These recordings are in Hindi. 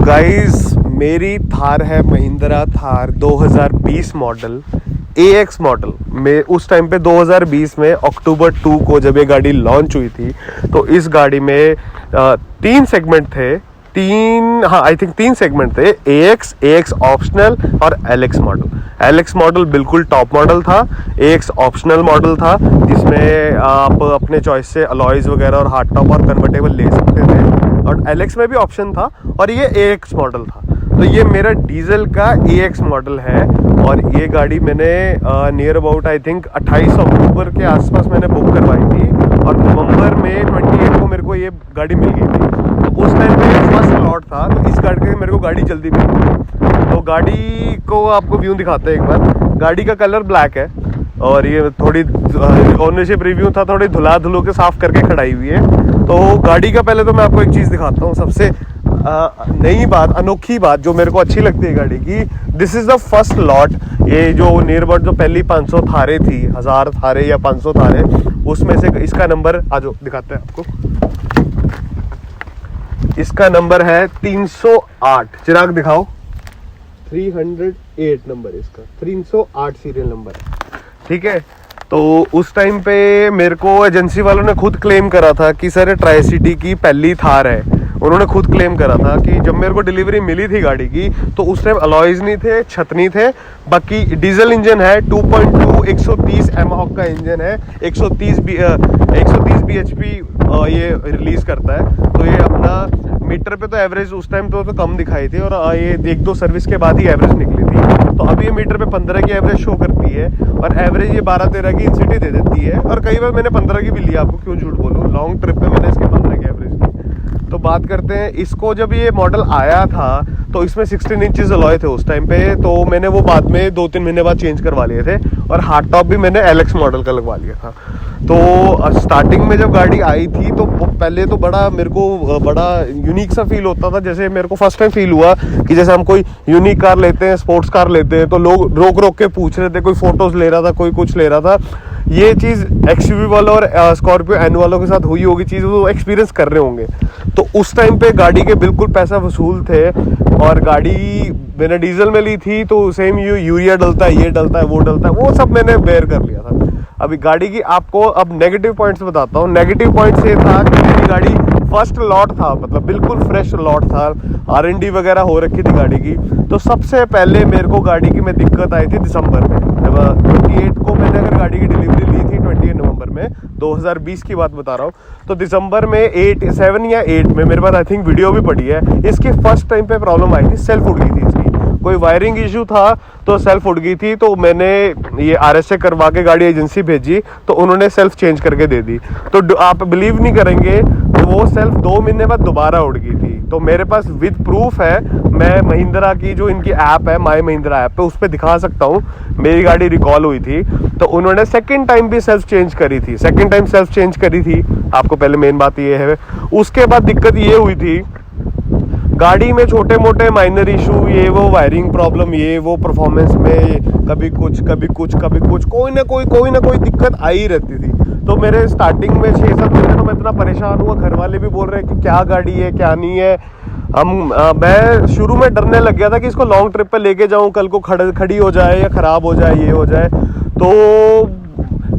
गाइस मेरी थार है Mahindra Thar 2020 model AX model में। उस टाइम पे 2020 में अक्टूबर 2 को जब ये गाड़ी लॉन्च हुई थी तो इस गाड़ी में 3 सेगमेंट थे। तीन सेगमेंट थे, AX ऑप्शनल और LX मॉडल। LX मॉडल बिल्कुल टॉप मॉडल था, AX ऑप्शनल मॉडल था जिसमें आप अपने चॉइस से अलॉयज वगैरह और हार्ड टॉप और कन्वर्टेबल ले सकते थे, और LX में भी ऑप्शन था, और ये AX मॉडल था। तो ये मेरा डीजल का AX मॉडल है, और ये गाड़ी मैंने नियर अबाउट आई थिंक 28 अक्टूबर के आसपास मैंने बुक करवाई थी, और नवंबर में 28 को मेरे को ये गाड़ी मिल गई थी। तो उस टाइम पे फर्स्ट लॉट था, तो इस गाड़ी के मेरे को गाड़ी जल्दी मिल गई। तो गाड़ी को आपको व्यू दिखाते हैं एक बार। गाड़ी का कलर ब्लैक है, और ये थोड़ी ओनरशिप रिव्यू था, थोड़ी धुला धुलो के साफ करके खड़ाई हुई है। तो गाड़ी का पहले तो मैं आपको एक चीज़ दिखाता हूँ, सबसे नई बात, अनोखी बात जो मेरे को अच्छी लगती है गाड़ी की। This is the first lot. ये जो नियर अबाउट जो पहली 500 थारे थी, 1000 थारे या 500 थारे, उसमें से इसका नंबर आज दिखाते हैं आपको। इसका नंबर है 308। चिराग दिखाओ। 308 नंबर इसका, 308 सीरियल नंबर है, ठीक है। तो उस टाइम पे मेरे को एजेंसी वालों ने खुद क्लेम करा था कि सर ट्राई सिटी की पहली थार है। उन्होंने खुद क्लेम करा था कि जब मेरे को डिलीवरी मिली थी गाड़ी की तो उस टाइम अलॉयज नहीं थे, छत नहीं थे। बाकी डीजल इंजन है, 2.2 130 एमहॉक का इंजन है, 130 bhp ये रिलीज करता है। तो ये अपना मीटर पे तो एवरेज उस टाइम तो कम दिखाई थी, और ये 1-2 सर्विस के बाद ही एवरेज निकली थी। तो अभी ये मीटर पे 15 की एवरेज शो करती है, और एवरेज ये 12-13 की इंसिटी दे देती है। और कई बार मैंने 15 की भी ली, आपको क्यों झूठ बोलूँ, लॉन्ग ट्रिप पे मैंने इसके 15 की एवरेज ली। तो बात करते हैं इसको, जब ये मॉडल आया था तो इसमें 16 इंचेस अलॉय थे उस टाइम पे, तो मैंने वो बाद में 2-3 महीने बाद चेंज करवा लिए थे, और हार्ड टॉप भी मैंने LX मॉडल का लगवा लिया था। तो स्टार्टिंग में जब गाड़ी आई थी तो पहले तो मेरे को बड़ा यूनिक सा फील होता था। जैसे मेरे को फर्स्ट टाइम फील हुआ कि जैसे हम कोई यूनिक कार लेते हैं, स्पोर्ट्स कार लेते हैं, तो लोग रोक रोक के पूछ रहे थे, कोई फोटोज ले रहा था, कोई कुछ ले रहा था। ये चीज़ XUV वालों और स्कॉर्पियो एन वालों के साथ हुई होगी चीज़, वो एक्सपीरियंस कर रहे होंगे। तो उस टाइम पे गाड़ी के बिल्कुल पैसा वसूल थे, और गाड़ी मैंने डीजल में ली थी तो सेम यूरिया डलता है, ये डलता है, वो डलता है, वो सब मैंने बेयर कर लिया था। अभी गाड़ी की आपको अब नेगेटिव पॉइंट्स बताता हूँ। नेगेटिव पॉइंट्स ये था कि मेरी गाड़ी फर्स्ट लॉट था, मतलब बिल्कुल फ्रेश लॉट था, R&D वगैरह हो रखी थी गाड़ी की। तो सबसे पहले मेरे को गाड़ी की में दिक्कत आई थी दिसंबर में, जब 28 को मैंने अगर गाड़ी की डिलीवरी ली थी, 28 नवंबर में 2020 की बात बता रहा हूँ। तो दिसंबर में 7 या 8 में मेरे पास आई थिंक वीडियो भी पड़ी है, इसकी फर्स्ट टाइम पे प्रॉब्लम आई थी, सेल्फ उड़ गई थी इसकी। कोई वायरिंग इशू था तो सेल्फ उड़ गई थी, तो मैंने ये RSA करवा के गाड़ी एजेंसी भेजी, तो उन्होंने सेल्फ चेंज करके दे दी। तो आप बिलीव नहीं करेंगे, तो वो सेल्फ 2 महीने बाद दोबारा उड़ गई थी। तो मेरे पास विद प्रूफ है, मैं महिंद्रा की जो इनकी ऐप है, माई महिंद्रा ऐप पे, उस पर दिखा सकता हूँ मेरी गाड़ी रिकॉल हुई थी। तो उन्होंने सेकंड टाइम भी सेल्फ चेंज करी थी, आपको पहले मेन बात ये है। उसके बाद दिक्कत ये हुई थी, गाड़ी में छोटे मोटे माइनर इशू, ये वो वायरिंग प्रॉब्लम, ये वो परफॉर्मेंस में कभी कुछ कोई ना कोई दिक्कत आ ही रहती थी। तो मेरे स्टार्टिंग में 6-7 महीने तो मैं इतना परेशान हुआ, घर वाले भी बोल रहे हैं कि क्या गाड़ी है क्या नहीं है। मैं शुरू में डरने लग गया था कि इसको लॉन्ग ट्रिप पे लेके जाऊं, कल को खड़ी हो जाए या ख़राब हो जाए, ये हो जाए। तो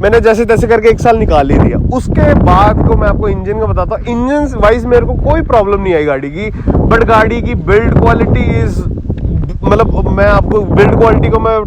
मैंने जैसे तैसे करके 1 साल निकाल ही दिया। उसके बाद को मैं आपको इंजन का बताता हूँ। इंजन वाइज मेरे को कोई प्रॉब्लम नहीं आई गाड़ी की, बट गाड़ी की बिल्ड क्वालिटी इज, मतलब मैं आपको बिल्ड क्वालिटी को मैं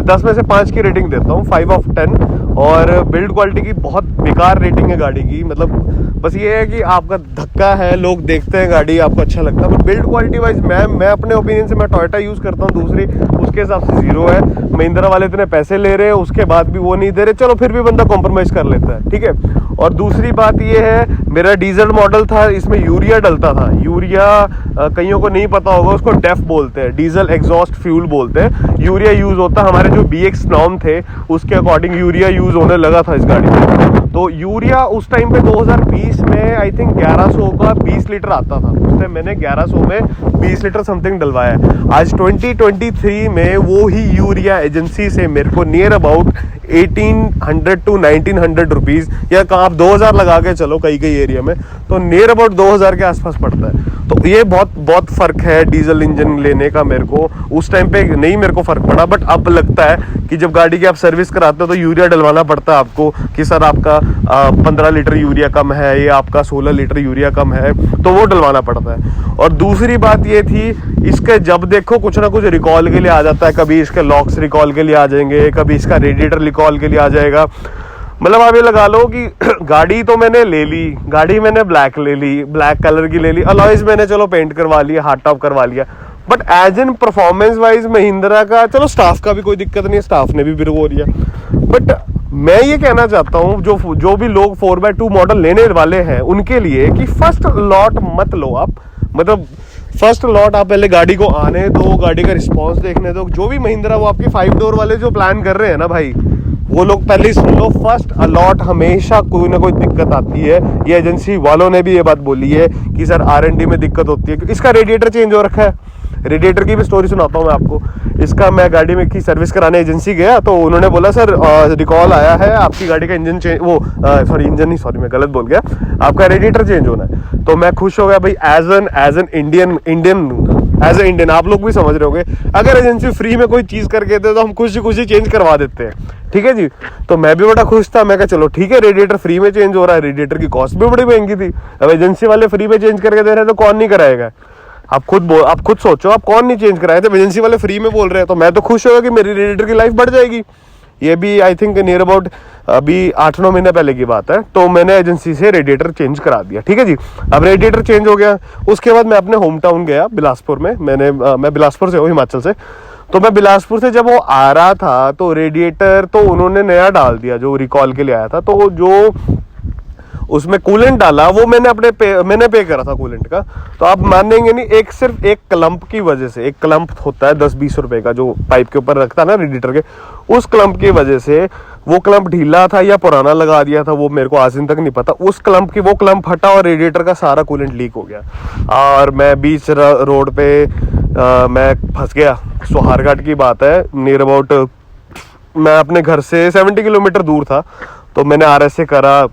10 में से 5 की रेटिंग देता हूँ, 5 ऑफ 10। और बिल्ड क्वालिटी की बहुत बेकार रेटिंग है गाड़ी की। मतलब बस ये है कि आपका धक्का है, लोग देखते हैं गाड़ी, आपको अच्छा लगता है, बट बिल्ड क्वालिटी वाइज मैं अपने ओपिनियन से मैं टोयोटा यूज़ करता हूँ, दूसरी उसके हिसाब से 0 है। महिंद्रा वाले इतने पैसे ले रहे हैं, उसके बाद भी वो नहीं दे रहे, चलो फिर भी बंदा कॉम्प्रोमाइज़ कर लेता है, ठीक है। और दूसरी बात ये है, मेरा डीजल मॉडल था, इसमें यूरिया डलता था। यूरिया कईयों को नहीं पता होगा, उसको डेफ बोलते हैं, डीजल एग्जॉस्ट फ्यूल बोलते हैं। यूरिया यूज़ होता है, हमारे जो BX नॉर्म थे उसके अकॉर्डिंग यूरिया यूज़ होने लगा था इस गाड़ी में। तो यूरिया उस टाइम पे 2020 में आई थिंक 1100 का 20 लीटर आता था। उस टाइम मैंने 1100 में 20 लीटर समथिंग डलवाया है। आज 2023 में वो ही यूरिया एजेंसी से मेरे को नियर अबाउट 1800 to 1900 रुपीज़, या आप 2000 लगा के चलो कई एरिया में, तो नियर अबाउट 2000 के आसपास पड़ता है। तो ये बहुत फ़र्क है डीजल इंजन लेने का। मेरे को उस टाइम पे नहीं मेरे को फ़र्क पड़ा, बट अब लगता है कि जब गाड़ी की आप सर्विस कराते हो तो यूरिया डलवाना पड़ता है आपको कि सर आपका 15 लीटर यूरिया कम है या आपका 16 लीटर यूरिया कम है, तो वो डलवाना पड़ता है। और दूसरी बात ये थी, इसके जब देखो कुछ ना कुछ रिकॉल के लिए आ जाता है, कभी इसके लॉक्स रिकॉल के लिए आ जाएंगे, कभी इसका रेडिएटर रिकॉल के लिए आ जाएगा। मतलब आप ये लगा लो कि गाड़ी तो मैंने ले ली, गाड़ी मैंने ब्लैक ले ली, ब्लैक कलर की ले ली, अलॉयज मैंने चलो पेंट करवा लिया, हार्ड टॉप करवा लिया, but as in performance wise Mahindra का, चलो स्टाफ का भी कोई दिक्कत नहीं है, स्टाफ ने भी बिरगो लिया। बट मैं ये कहना चाहता हूँ जो भी लोग 4x2 मॉडल लेने वाले हैं उनके लिए कि फर्स्ट लॉट मत लो आप। मतलब फर्स्ट लॉट आप पहले गाड़ी को आने दो, गाड़ी का रिस्पॉन्स देखने दो। जो भी महिंद्रा वो आपके 5 डोर वाले जो प्लान कर रहे हैं ना भाई, वो लोग पहले ही सुन लो, फर्स्ट अलॉट हमेशा कोई ना कोई दिक्कत आती है। ये एजेंसी वालों ने भी ये बात बोली है कि सर R&D में दिक्कत होती है। इसका रेडिएटर चेंज हो रखा है, रेडिएटर की भी स्टोरी सुनाता हूँ मैं आपको। इसका मैं गाड़ी में की सर्विस कराने एजेंसी गया तो उन्होंने बोला सर रिकॉल आया है, आपकी गाड़ी का इंजन चेंज, मैं गलत बोल गया, आपका रेडिएटर चेंज होना है। तो मैं खुश हो गया भाई, एज एन इंडियन आप लोग भी समझ रहे होंगे, अगर एजेंसी फ्री में कोई चीज करके दे तो हम खुशी खुशी चेंज करवा देते हैं, ठीक है जी। तो मैं भी बड़ा खुश था, मैं कहा चलो ठीक है, रेडिएटर फ्री में चेंज हो रहा है, रेडिएटर की कॉस्ट भी बड़ी महंगी थी, अब एजेंसी वाले फ्री में चेंज करके दे रहे हैं तो कौन नहीं कराएगा। आप खुद सोचो, आप कौन नहीं चेंज कराए थे, एजेंसी वाले फ्री में बोल रहे हैं, तो मैं तो खुश होगा कि मेरी रेडिएटर की लाइफ बढ़ जाएगी। ये भी आई थिंक नियर अबाउट अभी 8-9 महीने पहले की बात है। तो मैंने एजेंसी से रेडिएटर चेंज करा दिया, ठीक है जी। अब रेडिएटर चेंज हो गया, उसके बाद मैं अपने होम टाउन गया बिलासपुर में। मैं बिलासपुर से हूँ, हिमाचल से। तो मैं बिलासपुर से जब वो आ रहा था तो रेडिएटर तो उन्होंने नया डाल दिया जो रिकॉल के लिए आया था। तो जो उसमें कूलेंट डाला वो मैंने पे करा था कूलेंट का। तो आप मानेंगे नहीं, सिर्फ एक क्लम्प की वजह से, एक क्लम्प होता है 10-20 रुपए का जो पाइप के ऊपर रखता है ना रेडिएटर के, उस क्लम्प की वजह से, वो क्लम्प ढीला था या पुराना लगा दिया था वो मेरे को आज दिन तक नहीं पता, वो क्लम्प हटा और रेडिएटर का सारा कूलेंट लीक हो गया। और मैं बीच रोड पे मैं फंस गया। सोहारघाट की बात है, नियर अबाउट मैं अपने घर से 70 किलोमीटर दूर था। तो मैंने RSA करा,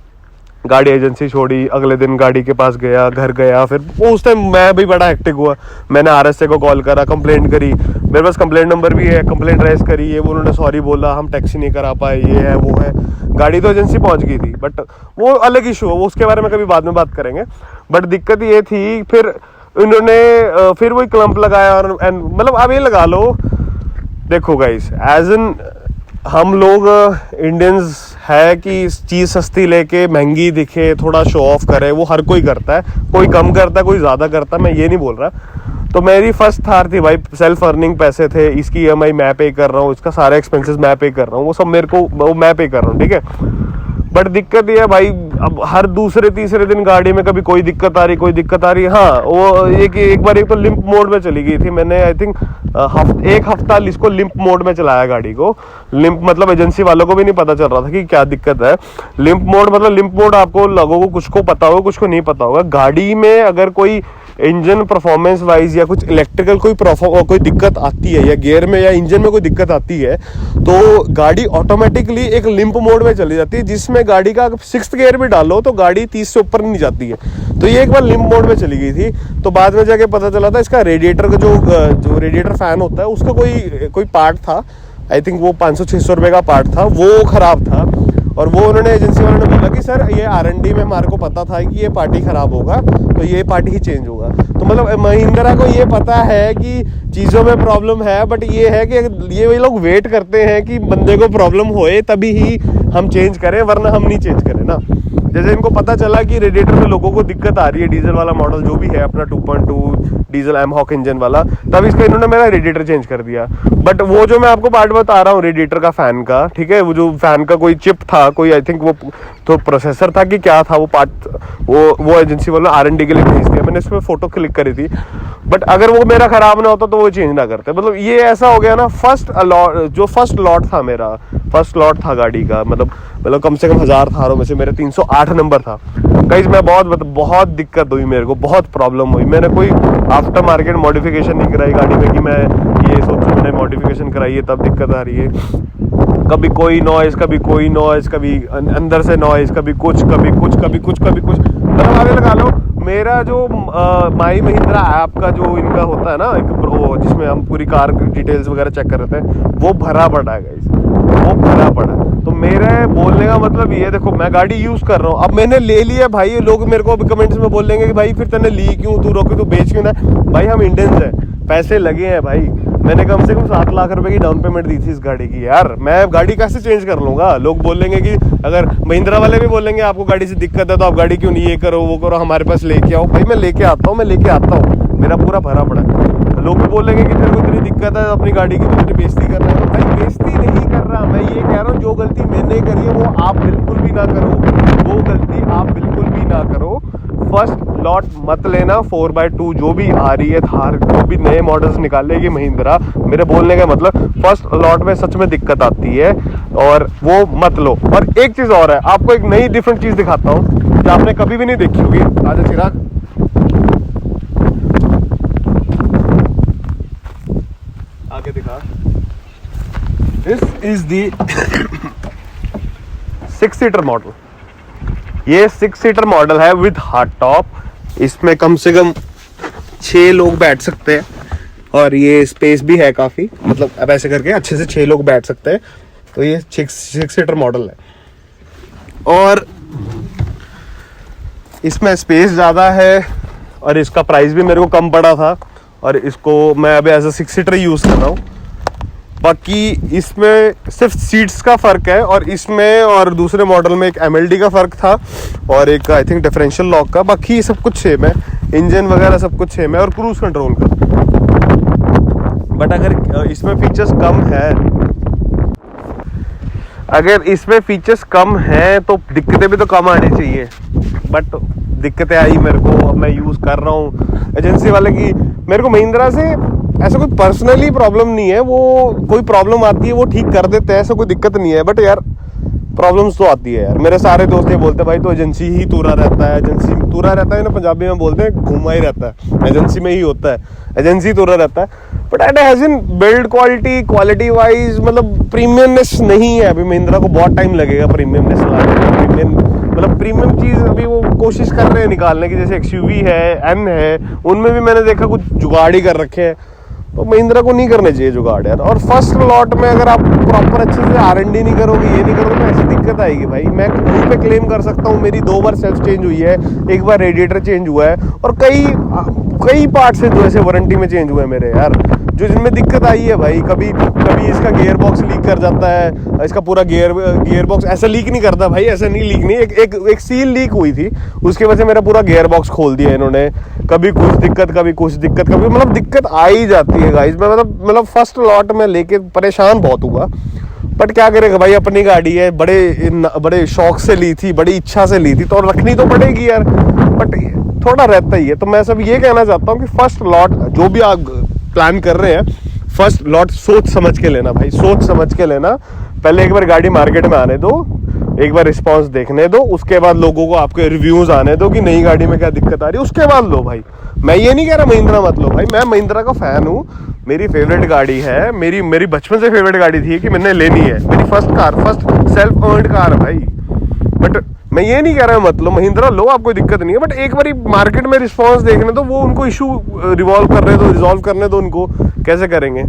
गाड़ी एजेंसी छोड़ी, अगले दिन गाड़ी के पास गया, घर गया। फिर उस टाइम मैं भी बड़ा हेक्टिक हुआ, मैंने RSA को कॉल करा, कंप्लेंट करी, मेरे पास कंप्लेंट नंबर भी है, कंप्लेंट रेज करी है, उन्होंने सॉरी बोला, हम टैक्सी नहीं करा पाए, ये है वो है। गाड़ी तो एजेंसी पहुंच गई थी, बट वो अलग इशू है, वो उसके बारे में कभी बाद में बात करेंगे। बट दिक्कत ये थी, फिर उन्होंने फिर वही क्लम्प लगाया। और मतलब आप ये लगा लो, देखो गाइस, एज इन हम लोग इंडियंस है कि चीज़ सस्ती लेके महंगी दिखे, थोड़ा शो ऑफ करे, वो हर कोई करता है, कोई कम करता है, कोई ज़्यादा करता है, मैं ये नहीं बोल रहा। तो मेरी फर्स्ट थार थी भाई, सेल्फ अर्निंग पैसे थे, इसकी EMI मैं पे कर रहा हूँ, इसका सारे एक्सपेंसेस मैं पे कर रहा हूँ, वो सब मेरे को मैं पे कर रहा हूँ, ठीक है। बट दिक्कत ये है भाई, अब हर दूसरे तीसरे दिन गाड़ी में कभी कोई दिक्कत आ रही। हाँ, वो एक बार तो लिम्प मोड में चली गई थी, मैंने आई थिंक एक हफ्ता इसको लिम्प मोड में चलाया गाड़ी को। लिम्प मतलब एजेंसी वालों को भी नहीं पता चल रहा था कि क्या दिक्कत है। लिम्प मोड आपको लोगों को कुछ को पता होगा, कुछ को नहीं पता होगा। गाड़ी में अगर कोई इंजन परफॉर्मेंस वाइज या कुछ इलेक्ट्रिकल कोई दिक्कत आती है, या गियर में या इंजन में कोई दिक्कत आती है, तो गाड़ी ऑटोमेटिकली एक लिम्प मोड में चली जाती है, जिसमें गाड़ी का 6th गियर भी डालो तो गाड़ी 30 से ऊपर नहीं जाती है। तो ये एक बार लिम्प मोड में चली गई थी। तो बाद में जाके पता चला था इसका रेडिएटर का जो रेडिएटर फैन होता है उसका कोई पार्ट था, आई थिंक वो 500-600 रुपए का पार्ट था, वो खराब था। और वो उन्होंने एजेंसी वालों ने बोला कि सर ये R&D में हमारे को पता था कि ये पार्टी खराब होगा, तो ये पार्टी ही चेंज होगा। तो मतलब महिंद्रा को ये पता है कि चीज़ों में प्रॉब्लम है, बट ये है कि ये लोग वेट करते हैं कि बंदे को प्रॉब्लम होए तभी ही हम चेंज करें, वरना हम नहीं चेंज करें ना। जैसे इनको पता चला कि रेडिएटर में लोगों को दिक्कत आ रही है, डीजल वाला मॉडल जो भी है अपना 2.2 डीजल एमहॉक इंजन वाला, तब इसका इन्होंने मेरा रेडिएटर चेंज कर दिया। बट वो जो मैं आपको पार्ट बता रहा हूँ रेडिएटर का, फैन का, ठीक है, वो जो फैन का कोई चिप था, कोई आई थिंक वो तो प्रोसेसर था कि क्या था वो पार्ट, वो एजेंसी वालों ने R&D के लिए भेज दिया। मैंने इसमें फोटो क्लिक करी थी, बट अगर वो मेरा खराब ना होता तो वो चेंज ना करते। मतलब ये ऐसा हो गया ना, जो फर्स्ट लॉट था मेरा, फर्स्ट लॉट था गाड़ी का, मतलब कम से कम 1000 थारों में से मेरे 308 नंबर था गाइस। मैं बहुत दिक्कत हुई, मेरे को बहुत प्रॉब्लम हुई। मैंने कोई आफ्टर मार्केट मॉडिफिकेशन नहीं कराई गाड़ी में कि मैं ये सोचूं मैंने मॉडिफिकेशन कराई है तब दिक्कत आ रही है। कभी कोई नॉइज, कभी कोई नॉइज, कभी अंदर से नॉइज, कभी कुछ मतलब आगे लगा लो मेरा जो माई महिंद्रा ऐप का जो इनका होता है ना एक जिसमें हम पूरी कार डिटेल्स वगैरह चेक कर रहे थे, वो भरा पड़ा है गाइस, वो भरा पड़ा है। तो मेरे बोलने का मतलब ये, देखो मैं गाड़ी यूज कर रहा हूँ, अब मैंने ले लिया भाई, लोग मेरे को कमेंट्स में बोल देंगे कि भाई फिर तूने ली क्यों, तू रोके, तू बेच क्यों ना। भाई हम इंडियंस हैं, पैसे लगे हैं भाई, मैंने कम से कम 7 लाख रुपए की डाउन पेमेंट दी थी इस गाड़ी की यार, मैं गाड़ी कैसे चेंज कर लूंगा। लोग बोलेंगे कि अगर महिंद्रा वाले भी बोलेंगे आपको गाड़ी से दिक्कत है तो आप गाड़ी क्यों नहीं ये करो वो करो, हमारे पास लेके आओ। भाई मैं लेके आता हूँ, मेरा पूरा भरा पड़ा है। लोग भी बोलेंगे कि तेरे को इतनी दिक्कत है अपनी गाड़ी की, तो तेरी बेइज्जती कर रहा है। भाई बेइज्जती नहीं कर रहा, मैं ये कह रहा हूँ जो गलती मैंने करी है वो आप बिल्कुल भी ना करो, वो गलती आप बिल्कुल भी ना करो। फर्स्ट लॉट मत लेना, 4x2 जो भी आ रही है थार, जो भी नए मॉडल्स निकालेगी महिंद्रा, मेरे बोलने का मतलब फर्स्ट लॉट में सच में दिक्कत आती है और वो मत लो। और एक चीज और है, आपको एक नई डिफरेंट चीज दिखाता हूँ जो आपने कभी भी नहीं देखी होगी। आजा चिराग, आगे दिखा। This is the 6 seater model, ये 6 सीटर मॉडल है विद हार्ड टॉप। इसमें कम से कम 6 लोग बैठ सकते हैं और ये स्पेस भी है काफी, मतलब अब ऐसे करके अच्छे से 6 लोग बैठ सकते हैं। तो ये 6 सीटर मॉडल है और इसमें स्पेस ज्यादा है और इसका प्राइस भी मेरे को कम पड़ा था और इसको मैं अभी एज अ 6 सीटर यूज कर रहा हूँ। बाकी इसमें सिर्फ सीट्स का फर्क है और इसमें और दूसरे मॉडल में एक MLD का फर्क था और एक आई थिंक डिफरेंशियल लॉक का। बाकी सब कुछ सेम है, इंजन वगैरह सब कुछ सेम है और क्रूज कंट्रोल का। बट अगर इसमें फीचर्स कम है, अगर इसमें फीचर्स कम है तो दिक्कतें भी तो कम आनी चाहिए। बट दिक्कतें आई मेरे को, अब मैं यूज कर रहा हूँ एजेंसी वाले की। मेरे को महिंद्रा से ऐसा कोई पर्सनली प्रॉब्लम नहीं है, वो कोई प्रॉब्लम आती है वो ठीक कर देते हैं, ऐसा कोई दिक्कत नहीं है। बट यार प्रॉब्लम्स तो आती है यार। मेरे सारे दोस्त ये बोलते हैं भाई तो एजेंसी ही तुरा रहता है, एजेंसी तुरा रहता है ना, पंजाबी में बोलते हैं घूमा ही रहता है, एजेंसी में ही होता है, एजेंसी तुरा रहता है। But at has in build quality wise मतलब प्रीमियमनेस नहीं है। अभी महिंद्रा को बहुत टाइम लगेगा प्रीमियमनेस लाने में। मतलब प्रीमियम चीज अभी वो कोशिश कर रहे हैं निकालने की, जैसे XUV है, N है, उनमें भी मैंने देखा कुछ जुगाड़ ही कर रखे हैं। तो महिंद्रा को नहीं करने चाहिए जुगाड़ यार। और फर्स्ट लॉट में अगर आप प्रॉपर अच्छे से R&D नहीं करोगे, ये नहीं करोगे तो ऐसी दिक्कत आएगी भाई। मैं कहीं पे क्लेम कर सकता हूँ मेरी 2 बार सेल्फ चेंज हुई है, 1 बार रेडिएटर चेंज हुआ है और कई पार्ट्स हैं जो ऐसे वारंटी में चेंज हुए हैं मेरे यार, जो जिनमें दिक्कत आई है भाई। कभी इसका गियर बॉक्स लीक कर जाता है, इसका पूरा गियर बॉक्स ऐसा लीक नहीं करता भाई, ऐसा नहीं लीक नहीं, एक सील लीक हुई थी, उसकी वजह से मेरा पूरा गियर बॉक्स खोल दिया इन्होंने। कभी कुछ दिक्कत, कभी मतलब दिक्कत आ ही जाती है गाइस। मैं मतलब फर्स्ट लॉट में लेके परेशान बहुत हुआ। बट क्या करेगा भाई, अपनी गाड़ी है, बड़े शौक से ली थी, बड़ी इच्छा से ली थी तो रखनी तो पड़ेगी यार। बट थोड़ा रहता ही है। तो मैं सब ये कहना चाहता हूँ कि फर्स्ट लॉट जो भी आप प्लान कर रहे हैं, फर्स्ट लॉट सोच समझ के लेना भाई, सोच समझ के लेना। पहले एक बार गाड़ी मार्केट में आने दो, एक बार रिस्पांस देखने दो, उसके बाद लोगों को आपके रिव्यूज आने दो कि नई गाड़ी में क्या दिक्कत आ रही है, उसके बाद लो भाई। मैं ये नहीं कह रहा महिंद्रा मत लो भाई, मैं महिंद्रा का फैन हूँ, मेरी फेवरेट गाड़ी है, मेरी बचपन से फेवरेट गाड़ी थी कि मैंने लेनी है, मेरी फर्स्ट सेल्फ अर्न्ड कार है भाई। बट मैं ये नहीं कह रहा मत लो, महिंद्रा लो, आपको दिक्कत नहीं है। बट एक बार मार्केट में रिस्पांस देखने दो, वो उनको इशू रिजॉल्व करने दो उनको, कैसे करेंगे।